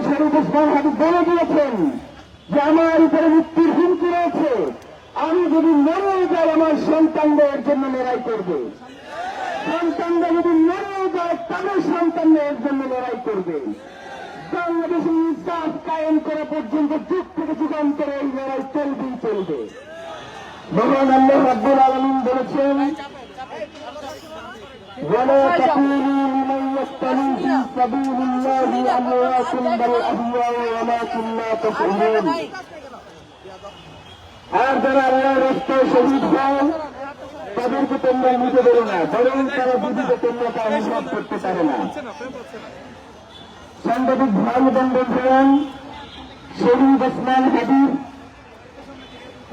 শরীফ ওসমান হাদি বলে দিয়েছেন যে আমার উপরে মৃত্যুর হুমকি রয়েছে, আমি যদি মরেও যাই আমার সন্তানদের জন্য লড়াই করবে, সন্তানরা যদি মরেও যায় তাদের সন্তানদের জন্য লড়াই করবে। বাংলাদেশে ইনসাফ কায়েম করা পর্যন্ত যুগ থেকে যুগান্তরে এই লড়াই চলবেই চলবে। মহান আল্লাহ রাব্বুল আলামিন বলেছেন, ولا تقولوا لمن يقتل في سبيل الله أموات بل أحياء ولكن لا تشعرون। আর যারা আল্লাহর রাস্তায় শহীদ হয় তাদেরকে তোমরা মৃত বলো না, বরং তারা বুঝিতে তোমরা তা অনুভব করতে পারে না। সাংবাদিক ভাই এবং বন্ধুগণ, শহীদ ওসমান হাদির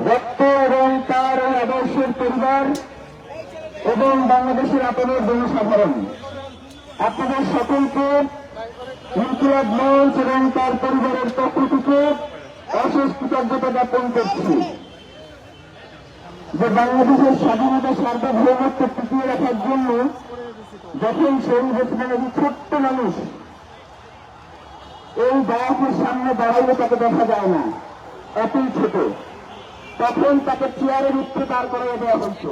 রক্ত এবং তার আদর্শের পরিবার এবং বাংলাদেশের আপনাদের জনসাধারণ, আপনাদের সকলকে ইনকিলাব মঞ্চ এবং তার পরিবারের পক্ষ থেকে অশেষ কৃতজ্ঞতা জ্ঞাপন করছি যে বাংলাদেশের স্বাধীনতা সার্বভৌমত্ব টিকিয়ে রাখার জন্য যখন শহীদ ওসমান হাদি ছোট্ট মানুষ এই দাওয়াতের সামনে দাঁড়াইলে তাকে দেখা যায় না, এতই ছোট, তখন তাকে চেয়ারের উপরে দাঁড় করিয়ে দেওয়া হয়েছে।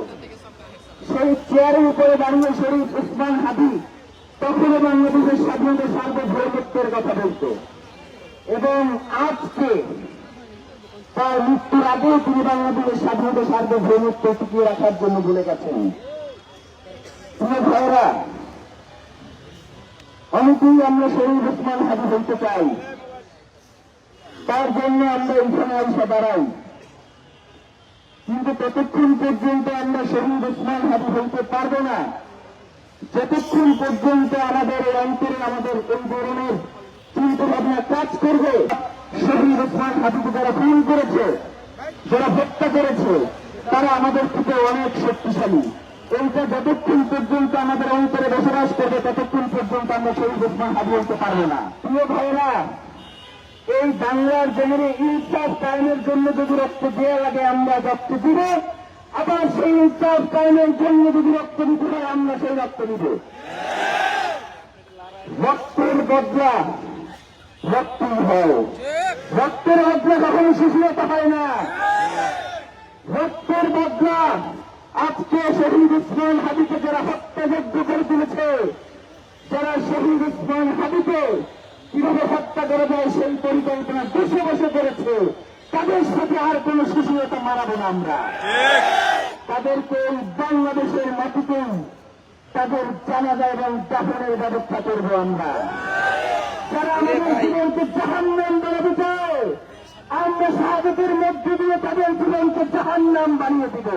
সেই চেয়ারের উপরে দাঁড়িয়ে শরীফ ওসমান হাদি তখনও বাংলাদেশের স্বাধীনতা সার্বভৌমত্বের কথা বলত এবং আজকে তার মৃত্যুর আগেও তিনি বাংলাদেশের স্বাধীনতা সার্বভৌমত্ব টিকিয়ে রাখার জন্য বলে গেছেন। প্রিয় ভাইরা, অনেকেই আমরা শরীফ ওসমান হাদি হইতে চাই, তার জন্য আমরা এইখানে এসে দাঁড়াই, কিন্তু ততক্ষণ পর্যন্ত আমরা শহীদ ওসমান হাদি হইতে পারবো না যতক্ষণ পর্যন্ত আমাদের অন্তরে আমাদের এই ধরনের চিন্তা ভাবনা কাজ করবে। শহীদ ওসমান হাদিকে যারা খুন করেছে, যারা হত্যা করেছে, তারা আমাদের থেকে অনেক শক্তিশালী। এইটা যতক্ষণ পর্যন্ত আমাদের অন্তরে বসবাস করবে ততক্ষণ পর্যন্ত আমরা শহীদ ওসমান হাদি হইতে পারবো না। প্রিয় ভাইরা, এই বাংলার জমিনে ইনসাফ কায়েমের জন্য যদি রক্ত দেওয়া লাগে আমরা রক্ত দিব, আবার সেই ইনসাফ কায়েমের জন্য যদি রক্ত দিতে হয় আমরা সেই রক্ত দিব। রক্তের বদলা রক্তই হয়, রক্তের বদলা কখনো শিশুরতা হয় না। রক্তের বদলা আজকে শহীদ ওসমান হাদিকে যারা হত্যাযজ্ঞ করে তুলেছে, যারা শহীদ ওসমান হাদিকে কিভাবে হত্যা করা যায় সেই পরিকল্পনা বসে বসে করেছে, তাদের সাথে আর কোন শিশুরতা মানাবো না আমরা। তাদেরকে বাংলাদেশের মাটিতে তাদের জানাজা এবং দাফনের ব্যবস্থা করবো আমরা। যারা আমাদের জীবনকে জাহান্নাম বানাতে চায়, আমরা শাহাদাতের মধ্যে দিয়ে তাদের জীবনকে জাহান্নাম বানিয়ে দিব।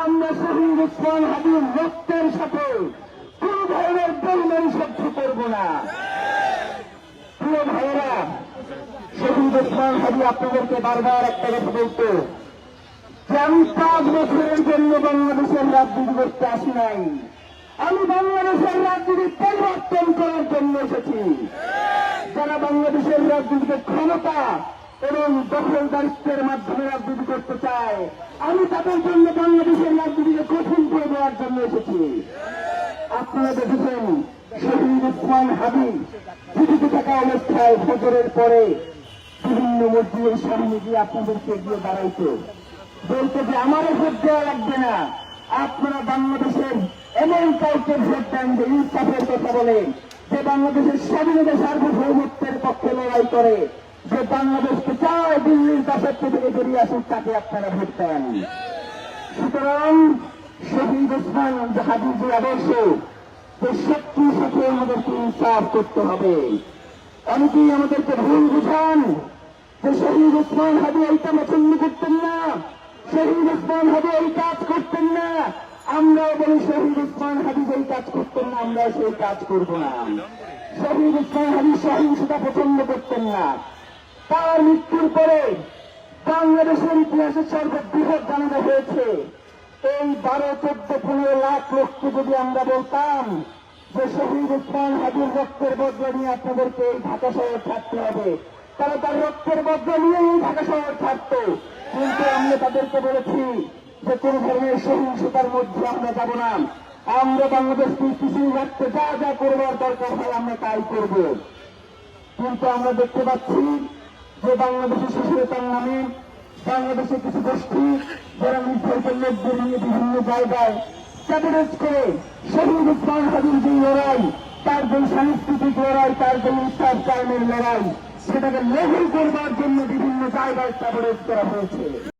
আমরা শহীদ ওসমান হাদির রক্তের সাথে কোন ধরনের বেইমানি সহ্য করব না। প্রিয় ভাইয়েরা, শহীদ ওসমান হাদি আপনাদেরকে বারবার একটা কথা বলতো যে আমি 5 বছরের জন্য বাংলাদেশের রাজনীতি করতে আসি নাই, আমি বাংলাদেশের রাজনীতি পরিবর্তন করার জন্য এসেছি। যারা বাংলাদেশের রাজনীতিকে ক্ষমতা এবং দখলদারিত্বের মাধ্যমে রাজনীতি করতে চায়, আমি তাদের জন্য বাংলাদেশের রাজনীতিকে কঠিন করে দেওয়ার জন্য এসেছি। আপনারা দেখেছেন শহীদ ওসমান হাদি জীবিত থাকা অবস্থায় ফজরের পরে বিভিন্ন মসজিদের সামনে গিয়ে আপনাদেরকে গিয়ে দাঁড়াইতো, বলতে যে আমারও ভোট দেওয়া লাগবে না, আপনারা বাংলাদেশের এমন কাউকে ভোট দেন যে ইনসাফের কথা বলে, যে বাংলাদেশের স্বাধীনতা সার্বভৌমত্বের পক্ষে লড়াই করে, যে বাংলাদেশকে চায় দিল্লির দাসত্ব থেকে বেরিয়ে আসুক, তাকে আপনারা ভোট দেন। সুতরাং শহীদ ওসমান হাদির যে আদর্শ, যে শক্তির সাথে আমাদেরকে ইনসাফ করতে হবে। অনেকেই আমাদেরকে ভুল বুঝান যে শহীদ ওসমান হাদি এইটা পছন্দ করতেন না, শহীদ ওসমান হাদি এই কাজ করতেন না। আমরাও বলি শহীদ ওসমান হাদি যেই কাজ করতেন না আমরা সেই কাজ করব না। শহীদ ওসমান হাদি সহিংসতা পছন্দ করতেন না। তার মৃত্যুর পরে বাংলাদেশের ইতিহাসে সর্ববৃহৎ জানাজা হয়েছে। এই 12, 14, 15 লাখ লোককে যদি আমরা বলতাম যে শহীদ ওসমান হাদির রক্তের বদলা নিয়ে আপনাদেরকে এই ঢাকা শহর ছাড়তে হবে, তারা তার রক্তের বদলা নিয়ে এই ঢাকা শহর ছাড়ত। কিন্তু আমরা তাদেরকে বলেছি যে কোন ধরনের সহিংসতার মধ্যে আমরা যাব না, আমরা বাংলাদেশকে স্থিতিশীল রাখতে যা যা করবার দরকার হয় আমরা তাই করব। কিন্তু আমরা দেখতে পাচ্ছি যে বাংলাদেশের শিশু নেতার নামে বাংলাদেশের কিছু গোষ্ঠী যারা নির্ধারিত লোকদের নিয়ে বিভিন্ন জায়গায় ক্যাবিনেট করে শহীদ ওসমান হাদির যে লড়াই, তার যে সাংস্কৃতিক লড়াই, তার যে ইনসাফ কায়েমের লড়াই, সেটাকে লেভেল করবার জন্য বিভিন্ন জায়গায় ক্যাবিনেট করা হয়েছে।